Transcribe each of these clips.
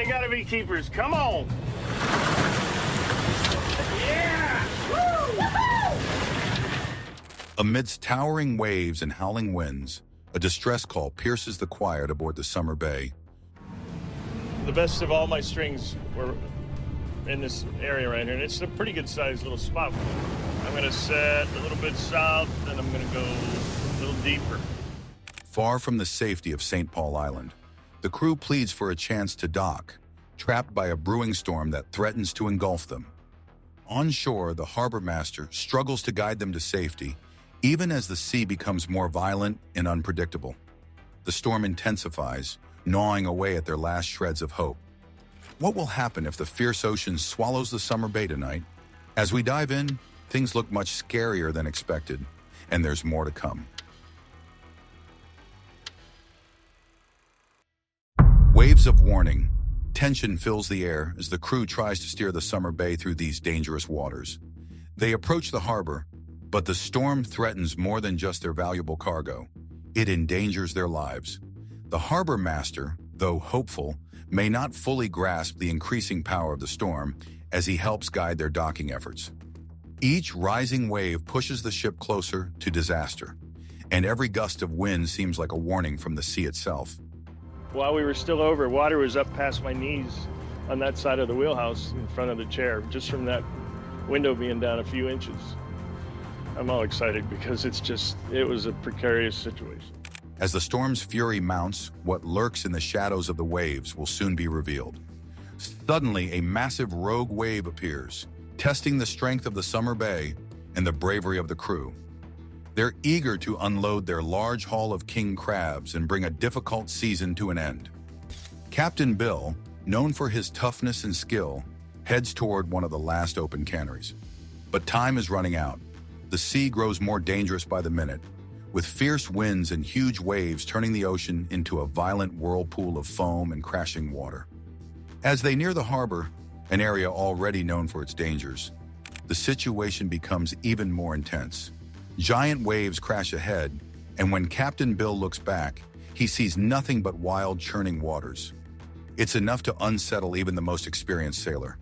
they gotta be keepers. Come on. Yeah! Woo! Amidst towering waves and howling winds, a distress call pierces the quiet aboard the Summer Bay. The best of all my strings were in this area right here, and it's a pretty good sized little spot. I'm gonna set a little bit south, then I'm gonna go a little deeper. Far from the safety of St. Paul Island, the crew pleads for a chance to dock, trapped by a brewing storm that threatens to engulf them. Onshore, the harbormaster struggles to guide them to safety, even as the sea becomes more violent and unpredictable. The storm intensifies, gnawing away at their last shreds of hope. What will happen if the fierce ocean swallows the Summer Bay tonight? As we dive in, things look much scarier than expected, and there's more to come. Waves of warning. Tension fills the air as the crew tries to steer the Summer Bay through these dangerous waters. They approach the harbor, but the storm threatens more than just their valuable cargo. It endangers their lives. The harbor master, though hopeful, may not fully grasp the increasing power of the storm as he helps guide their docking efforts. Each rising wave pushes the ship closer to disaster, and every gust of wind seems like a warning from the sea itself. While we were still over, water was up past my knees on that side of the wheelhouse in front of the chair, just from that window being down a few inches. I'm all excited because it was a precarious situation. As the storm's fury mounts, what lurks in the shadows of the waves will soon be revealed. Suddenly, a massive rogue wave appears, testing the strength of the Summer Bay and the bravery of the crew. They're eager to unload their large haul of king crabs and bring a difficult season to an end. Captain Bill, known for his toughness and skill, heads toward one of the last open canneries. But time is running out. The sea grows more dangerous by the minute, with fierce winds and huge waves turning the ocean into a violent whirlpool of foam and crashing water. As they near the harbor, an area already known for its dangers, the situation becomes even more intense. Giant waves crash ahead, and when Captain Bill looks back, he sees nothing but wild, churning waters. It's enough to unsettle even the most experienced sailor.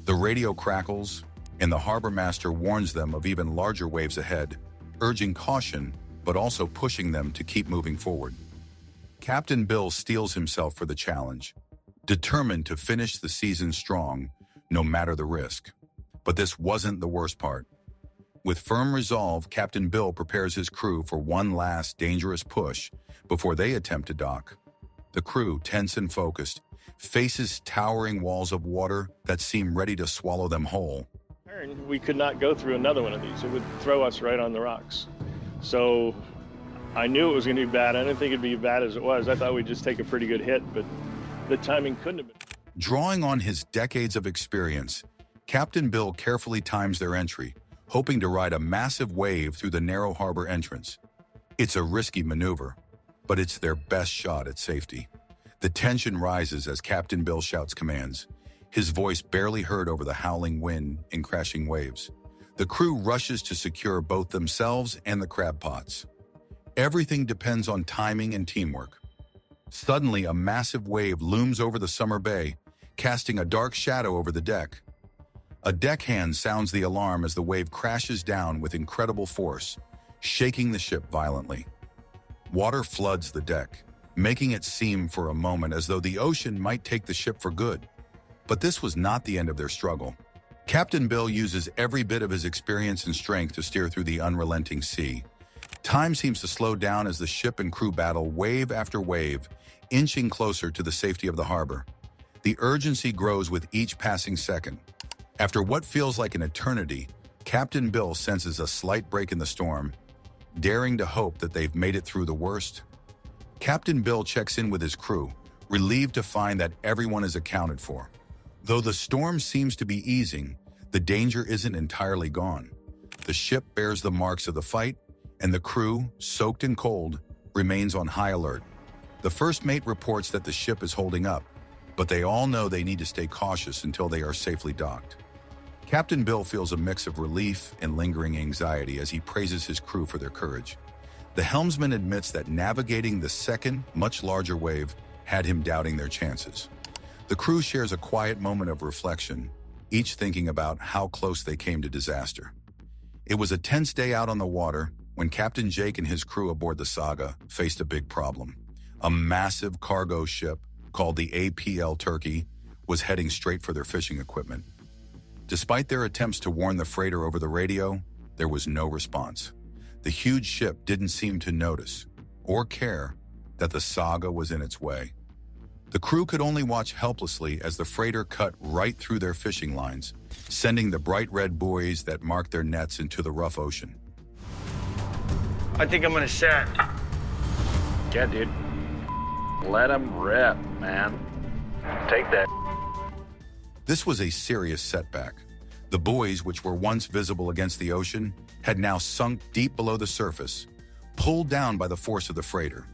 The radio crackles, and the harbor master warns them of even larger waves ahead, urging caution, but also pushing them to keep moving forward. Captain Bill steels himself for the challenge, determined to finish the season strong, no matter the risk. But this wasn't the worst part. With firm resolve, Captain Bill prepares his crew for one last dangerous push before they attempt to dock. The crew, tense and focused, faces towering walls of water that seem ready to swallow them whole. We could not go through another one of these. It would throw us right on the rocks. So I knew it was going to be bad. I didn't think it'd be as bad as it was. I thought we'd just take a pretty good hit, but the timing couldn't have been. Drawing on his decades of experience, Captain Bill carefully times their entry, hoping to ride a massive wave through the narrow harbor entrance. It's a risky maneuver, but it's their best shot at safety. The tension rises as Captain Bill shouts commands, his voice barely heard over the howling wind and crashing waves. The crew rushes to secure both themselves and the crab pots. Everything depends on timing and teamwork. Suddenly, a massive wave looms over the Summer Bay, casting a dark shadow over the deck. A deckhand sounds the alarm as the wave crashes down with incredible force, shaking the ship violently. Water floods the deck, making it seem for a moment as though the ocean might take the ship for good. But this was not the end of their struggle. Captain Bill uses every bit of his experience and strength to steer through the unrelenting sea. Time seems to slow down as the ship and crew battle wave after wave, inching closer to the safety of the harbor. The urgency grows with each passing second. After what feels like an eternity, Captain Bill senses a slight break in the storm, daring to hope that they've made it through the worst. Captain Bill checks in with his crew, relieved to find that everyone is accounted for. Though the storm seems to be easing, the danger isn't entirely gone. The ship bears the marks of the fight, and the crew, soaked and cold, remains on high alert. The first mate reports that the ship is holding up, but they all know they need to stay cautious until they are safely docked. Captain Bill feels a mix of relief and lingering anxiety as he praises his crew for their courage. The helmsman admits that navigating the second, much larger wave had him doubting their chances. The crew shares a quiet moment of reflection, each thinking about how close they came to disaster. It was a tense day out on the water when Captain Jake and his crew aboard the Saga faced a big problem. A massive cargo ship called the APL Turkey was heading straight for their fishing equipment. Despite their attempts to warn the freighter over the radio, there was no response. The huge ship didn't seem to notice or care that the Saga was in its way. The crew could only watch helplessly as the freighter cut right through their fishing lines, sending the bright red buoys that marked their nets into the rough ocean. I think I'm gonna set. Yeah, dude. Let them rip, man. Take that. This was a serious setback. The buoys, which were once visible against the ocean, had now sunk deep below the surface, pulled down by the force of the freighter.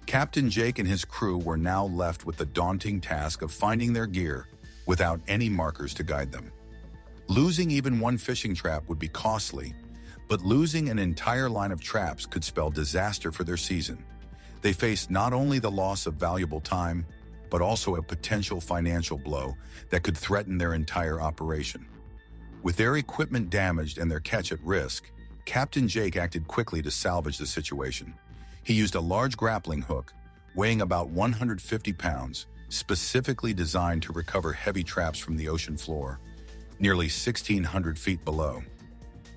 Captain Jake and his crew were now left with the daunting task of finding their gear without any markers to guide them. Losing even one fishing trap would be costly, but losing an entire line of traps could spell disaster for their season. They faced not only the loss of valuable time, but also a potential financial blow that could threaten their entire operation. With their equipment damaged and their catch at risk, Captain Jake acted quickly to salvage the situation. He used a large grappling hook, weighing about 150 pounds, specifically designed to recover heavy traps from the ocean floor, nearly 1,600 feet below.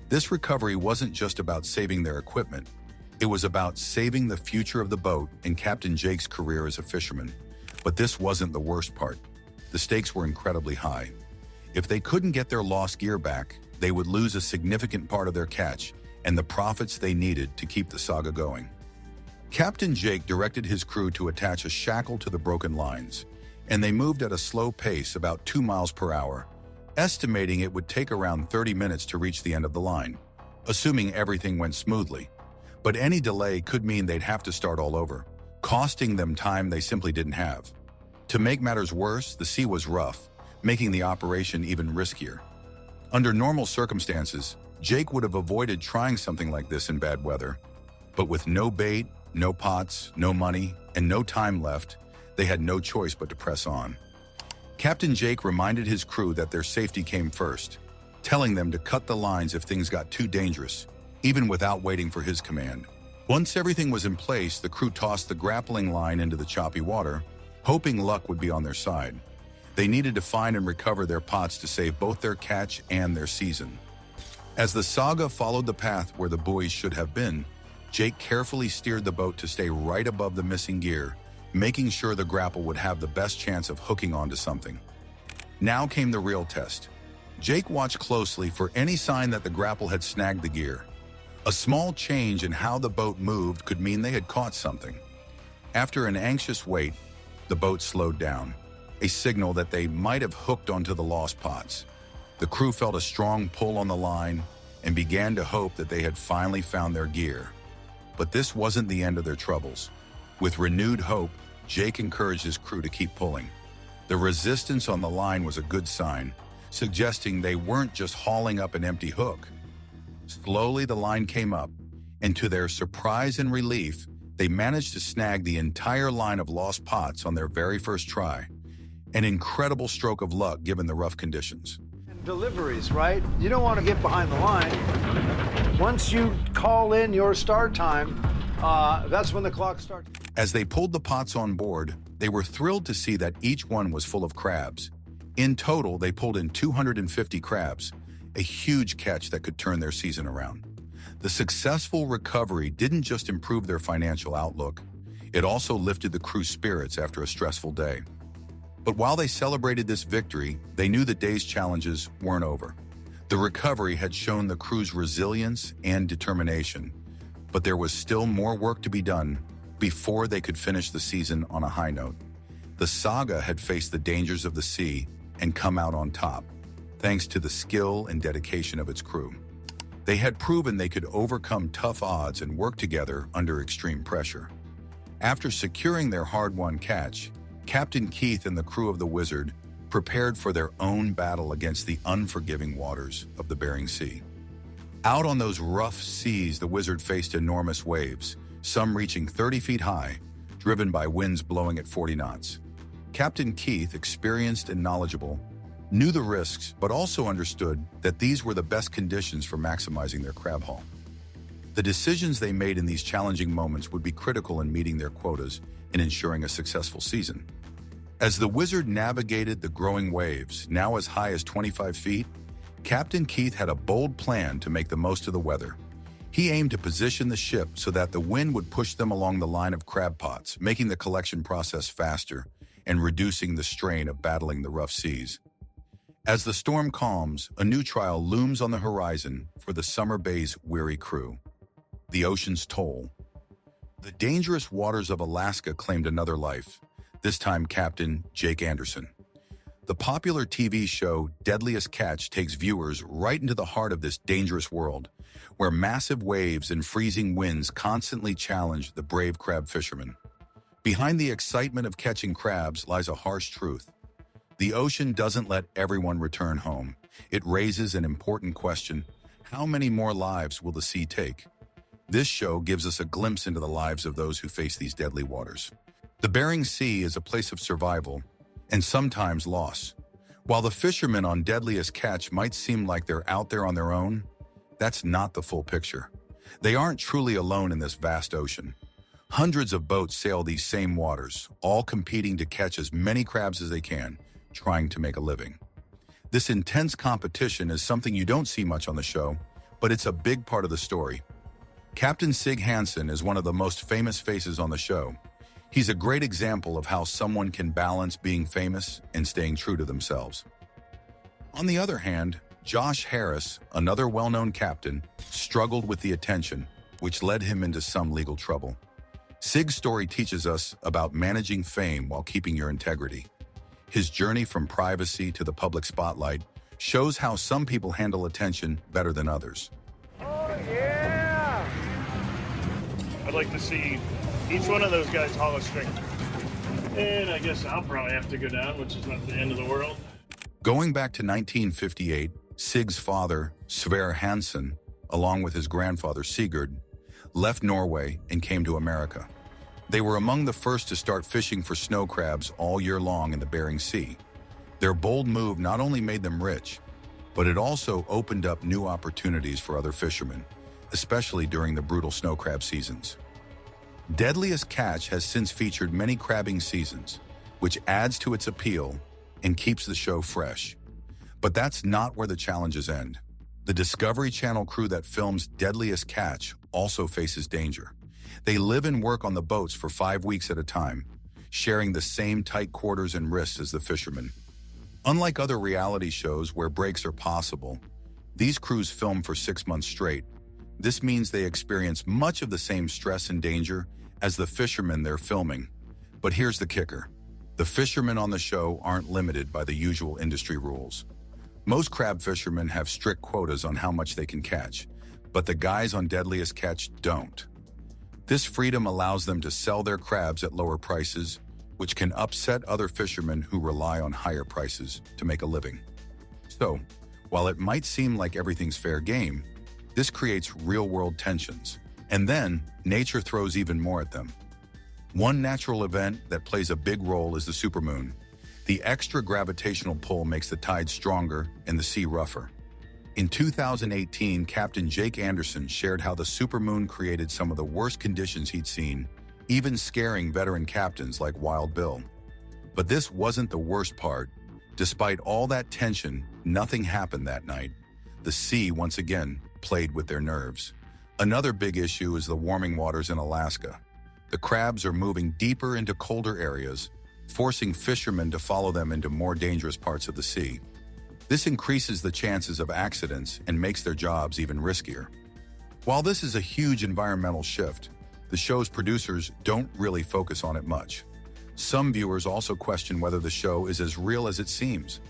This recovery wasn't just about saving their equipment, it was about saving the future of the boat and Captain Jake's career as a fisherman. But this wasn't the worst part. The stakes were incredibly high. If they couldn't get their lost gear back, they would lose a significant part of their catch and the profits they needed to keep the Saga going. Captain Jake directed his crew to attach a shackle to the broken lines, and they moved at a slow pace, about 2 miles per hour, estimating it would take around 30 minutes to reach the end of the line, assuming everything went smoothly. But any delay could mean they'd have to start all over, costing them time they simply didn't have. To make matters worse, the sea was rough, making the operation even riskier. Under normal circumstances, Jake would have avoided trying something like this in bad weather. But with no bait, no pots, no money, and no time left, they had no choice but to press on. Captain Jake reminded his crew that their safety came first, telling them to cut the lines if things got too dangerous, even without waiting for his command. Once everything was in place, the crew tossed the grappling line into the choppy water, hoping luck would be on their side. They needed to find and recover their pots to save both their catch and their season. As the Saga followed the path where the buoys should have been, Jake carefully steered the boat to stay right above the missing gear, making sure the grapple would have the best chance of hooking onto something. Now came the real test. Jake watched closely for any sign that the grapple had snagged the gear. A small change in how the boat moved could mean they had caught something. After an anxious wait, the boat slowed down, a signal that they might have hooked onto the lost pots. The crew felt a strong pull on the line and began to hope that they had finally found their gear. But this wasn't the end of their troubles. With renewed hope, Jake encouraged his crew to keep pulling. The resistance on the line was a good sign, suggesting they weren't just hauling up an empty hook. Slowly, the line came up, and to their surprise and relief, they managed to snag the entire line of lost pots on their very first try. An incredible stroke of luck given the rough conditions. Deliveries, right? You don't want to get behind the line. Once you call in your start time, that's when the clock starts. As they pulled the pots on board, they were thrilled to see that each one was full of crabs. In total, they pulled in 250 crabs, a huge catch that could turn their season around. The successful recovery didn't just improve their financial outlook, it also lifted the crew's spirits after a stressful day. But while they celebrated this victory, they knew the day's challenges weren't over. The recovery had shown the crew's resilience and determination, but there was still more work to be done before they could finish the season on a high note. The Saga had faced the dangers of the sea and come out on top, thanks to the skill and dedication of its crew. They had proven they could overcome tough odds and work together under extreme pressure. After securing their hard-won catch, Captain Keith and the crew of the Wizard prepared for their own battle against the unforgiving waters of the Bering Sea. Out on those rough seas, the Wizard faced enormous waves, some reaching 30 feet high, driven by winds blowing at 40 knots. Captain Keith, experienced and knowledgeable, knew the risks but also understood that these were the best conditions for maximizing their crab haul. The decisions they made in these challenging moments would be critical in meeting their quotas and ensuring a successful season. As the Wizard navigated the growing waves, now as high as 25 feet, Captain Keith had a bold plan to make the most of the weather. He aimed to position the ship so that the wind would push them along the line of crab pots, making the collection process faster and reducing the strain of battling the rough seas. As the storm calms, a new trial looms on the horizon for the Summer Bay's weary crew. The ocean's toll. The dangerous waters of Alaska claimed another life, this time Captain Jake Anderson. The popular TV show Deadliest Catch takes viewers right into the heart of this dangerous world, where massive waves and freezing winds constantly challenge the brave crab fishermen. Behind the excitement of catching crabs lies a harsh truth. The ocean doesn't let everyone return home. It raises an important question: how many more lives will the sea take? This show gives us a glimpse into the lives of those who face these deadly waters. The Bering Sea is a place of survival and sometimes loss. While the fishermen on Deadliest Catch might seem like they're out there on their own, that's not the full picture. They aren't truly alone in this vast ocean. Hundreds of boats sail these same waters, all competing to catch as many crabs as they can, trying to make a living. This intense competition is something you don't see much on the show, but it's a big part of the story. Captain Sig Hansen is one of the most famous faces on the show. He's a great example of how someone can balance being famous and staying true to themselves. On the other hand, Josh Harris, another well-known captain, struggled with the attention, which led him into some legal trouble. Sig's story teaches us about managing fame while keeping your integrity. His journey from privacy to the public spotlight shows how some people handle attention better than others. Oh, yeah! I'd like to see each one of those guys haul a string. And I guess I'll probably have to go down, which is not the end of the world. Going back to 1958, Sig's father, Sverre Hansen, along with his grandfather Sigurd, left Norway and came to America. They were among the first to start fishing for snow crabs all year long in the Bering Sea. Their bold move not only made them rich, but it also opened up new opportunities for other fishermen, especially during the brutal snow crab seasons. Deadliest Catch has since featured many crabbing seasons, which adds to its appeal and keeps the show fresh. But that's not where the challenges end. The Discovery Channel crew that films Deadliest Catch also faces danger. They live and work on the boats for 5 weeks at a time, sharing the same tight quarters and risks as the fishermen. Unlike other reality shows where breaks are possible, these crews film for 6 months straight. This means they experience much of the same stress and danger as the fishermen they're filming. But here's the kicker. The fishermen on the show aren't limited by the usual industry rules. Most crab fishermen have strict quotas on how much they can catch, but the guys on Deadliest Catch don't. This freedom allows them to sell their crabs at lower prices, which can upset other fishermen who rely on higher prices to make a living. So, while it might seem like everything's fair game, this creates real-world tensions. And then, nature throws even more at them. One natural event that plays a big role is the supermoon. The extra gravitational pull makes the tide stronger and the sea rougher. In 2018, Captain Jake Anderson shared how the supermoon created some of the worst conditions he'd seen, even scaring veteran captains like Wild Bill. But this wasn't the worst part. Despite all that tension, nothing happened that night. The sea, once again, played with their nerves. Another big issue is the warming waters in Alaska. The crabs are moving deeper into colder areas, forcing fishermen to follow them into more dangerous parts of the sea. This increases the chances of accidents and makes their jobs even riskier. While this is a huge environmental shift, the show's producers don't really focus on it much. Some viewers also question whether the show is as real as it seems.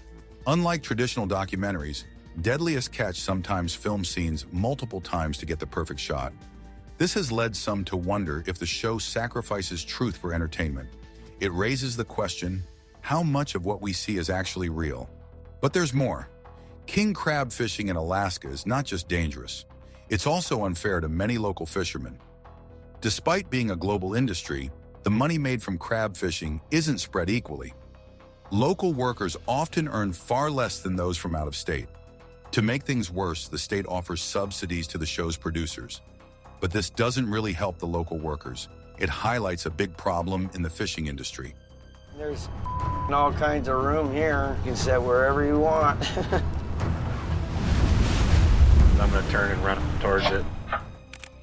Unlike traditional documentaries, Deadliest Catch sometimes films scenes multiple times to get the perfect shot. This has led some to wonder if the show sacrifices truth for entertainment. It raises the question, how much of what we see is actually real? But there's more. King crab fishing in Alaska is not just dangerous, it's also unfair to many local fishermen. Despite being a global industry, the money made from crab fishing isn't spread equally. Local workers often earn far less than those from out of state. To make things worse, the state offers subsidies to the show's producers. But this doesn't really help the local workers. It highlights a big problem in the fishing industry. There's all kinds of room here. You can sit wherever you want. I'm gonna turn and run towards it.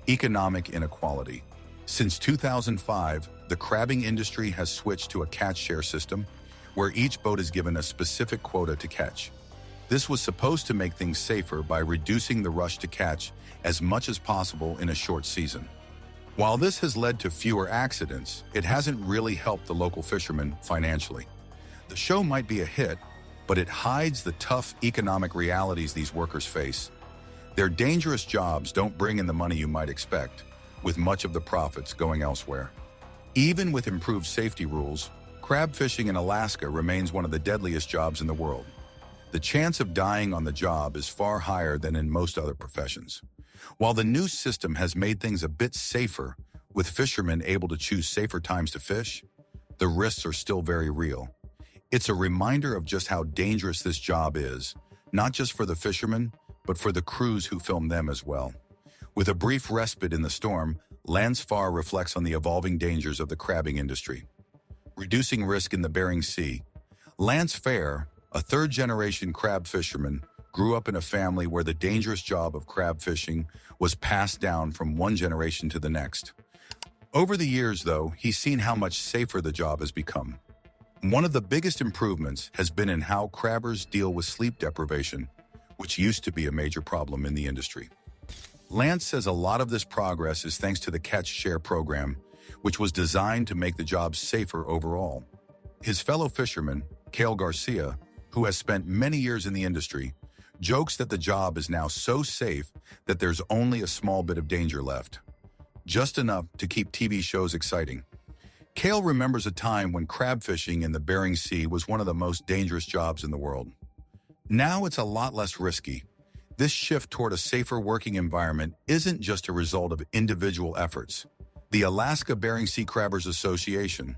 Economic inequality. Since 2005, the crabbing industry has switched to a catch share system where each boat is given a specific quota to catch. This was supposed to make things safer by reducing the rush to catch as much as possible in a short season. While this has led to fewer accidents, it hasn't really helped the local fishermen financially. The show might be a hit, but it hides the tough economic realities these workers face. Their dangerous jobs don't bring in the money you might expect, with much of the profits going elsewhere. Even with improved safety rules, crab fishing in Alaska remains one of the deadliest jobs in the world. The chance of dying on the job is far higher than in most other professions. While the new system has made things a bit safer, with fishermen able to choose safer times to fish, the risks are still very real. It's a reminder of just how dangerous this job is, not just for the fishermen, but for the crews who film them as well. With a brief respite in the storm, Lance Farr reflects on the evolving dangers of the crabbing industry. Reducing risk in the Bering Sea. Lance Farr, a third-generation crab fisherman, grew up in a family where the dangerous job of crab fishing was passed down from one generation to the next. Over the years, though, he's seen how much safer the job has become. One of the biggest improvements has been in how crabbers deal with sleep deprivation, which used to be a major problem in the industry. Lance says a lot of this progress is thanks to the Catch Share program, which was designed to make the job safer overall. His fellow fisherman, Cale Garcia, who has spent many years in the industry, jokes that the job is now so safe that there's only a small bit of danger left. Just enough to keep TV shows exciting. Cale remembers a time when crab fishing in the Bering Sea was one of the most dangerous jobs in the world. Now it's a lot less risky. This shift toward a safer working environment isn't just a result of individual efforts. The Alaska Bering Sea Crabbers Association,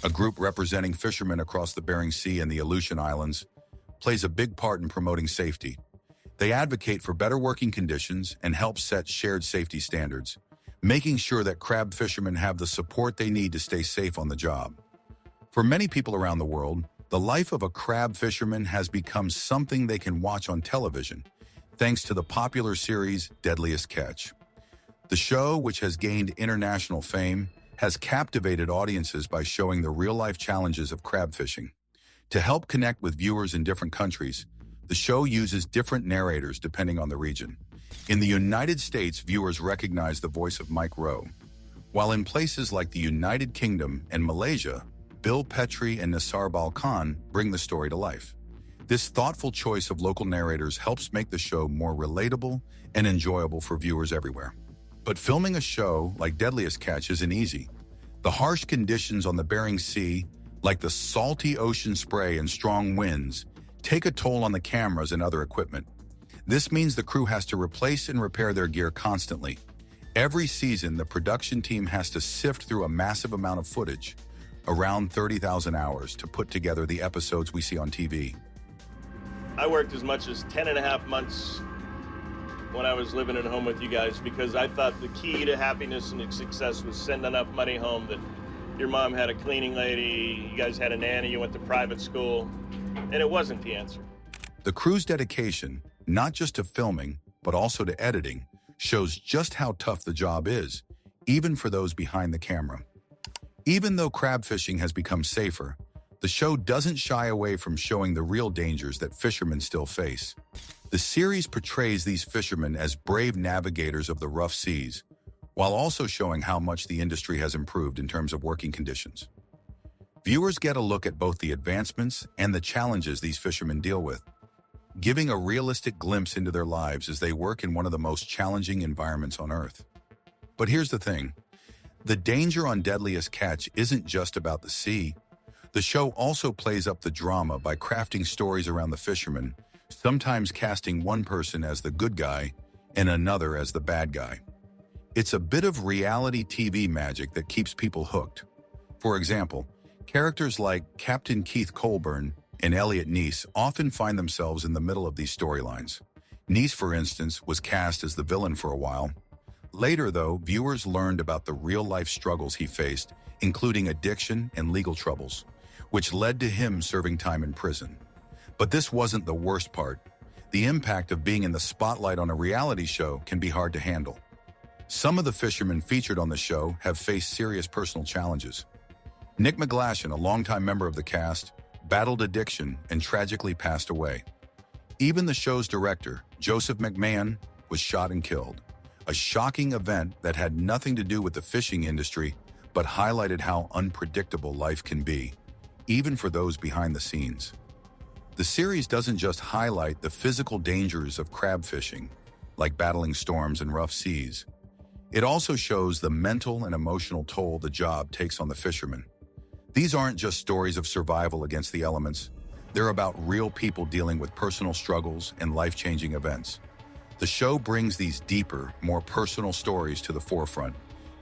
a group representing fishermen across the Bering Sea and the Aleutian Islands, plays a big part in promoting safety. They advocate for better working conditions and help set shared safety standards, making sure that crab fishermen have the support they need to stay safe on the job. For many people around the world, the life of a crab fisherman has become something they can watch on television, thanks to the popular series Deadliest Catch. The show, which has gained international fame, has captivated audiences by showing the real-life challenges of crab fishing. To help connect with viewers in different countries, the show uses different narrators depending on the region. In the United States, viewers recognize the voice of Mike Rowe, while in places like the United Kingdom and Malaysia, Bill Petrie and Nisar Balkan bring the story to life. This thoughtful choice of local narrators helps make the show more relatable and enjoyable for viewers everywhere. But filming a show like Deadliest Catch isn't easy. The harsh conditions on the Bering Sea, like the salty ocean spray and strong winds, take a toll on the cameras and other equipment. This means the crew has to replace and repair their gear constantly. Every season, the production team has to sift through a massive amount of footage, around 30,000 hours, to put together the episodes we see on TV. I worked as much as 10 and a half months when I was living at home with you guys because I thought the key to happiness and success was send enough money home that your mom had a cleaning lady, you guys had a nanny, you went to private school, and it wasn't the answer. The crew's dedication, not just to filming, but also to editing, shows just how tough the job is, even for those behind the camera. Even though crab fishing has become safer, the show doesn't shy away from showing the real dangers that fishermen still face. The series portrays these fishermen as brave navigators of the rough seas, while also showing how much the industry has improved in terms of working conditions. Viewers get a look at both the advancements and the challenges these fishermen deal with, giving a realistic glimpse into their lives as they work in one of the most challenging environments on Earth. But here's the thing. The danger on Deadliest Catch isn't just about the sea. The show also plays up the drama by crafting stories around the fishermen, sometimes casting one person as the good guy and another as the bad guy. It's a bit of reality TV magic that keeps people hooked. For example, characters like Captain Keith Colburn and Elliot Neese often find themselves in the middle of these storylines. Neese, for instance, was cast as the villain for a while. Later, though, viewers learned about the real-life struggles he faced, including addiction and legal troubles, which led to him serving time in prison. But this wasn't the worst part. The impact of being in the spotlight on a reality show can be hard to handle. Some of the fishermen featured on the show have faced serious personal challenges. Nick McGlashan, a longtime member of the cast, battled addiction and tragically passed away. Even the show's director, Joseph McMahon, was shot and killed. A shocking event that had nothing to do with the fishing industry, but highlighted how unpredictable life can be, even for those behind the scenes. The series doesn't just highlight the physical dangers of crab fishing, like battling storms and rough seas. It also shows the mental and emotional toll the job takes on the fishermen. These aren't just stories of survival against the elements. They're about real people dealing with personal struggles and life-changing events. The show brings these deeper, more personal stories to the forefront,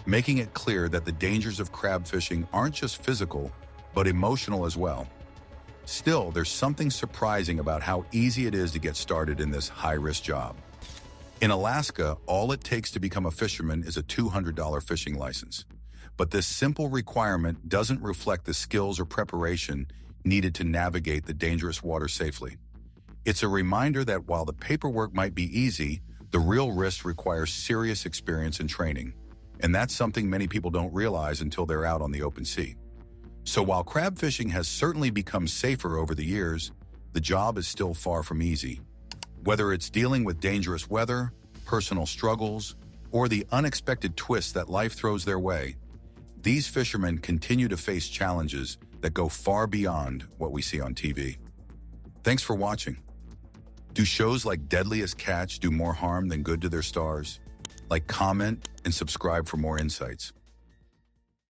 making it clear that the dangers of crab fishing aren't just physical, but emotional as well. Still, there's something surprising about how easy it is to get started in this high-risk job. In Alaska, all it takes to become a fisherman is a $200 fishing license. But this simple requirement doesn't reflect the skills or preparation needed to navigate the dangerous water safely. It's a reminder that while the paperwork might be easy, the real risk requires serious experience and training. And that's something many people don't realize until they're out on the open sea. So while crab fishing has certainly become safer over the years, the job is still far from easy. Whether it's dealing with dangerous weather, personal struggles, or the unexpected twists that life throws their way, these fishermen continue to face challenges that go far beyond what we see on TV. Thanks for watching. Do shows like Deadliest catch do more harm than good to their stars? Like, comment, and subscribe for more insights.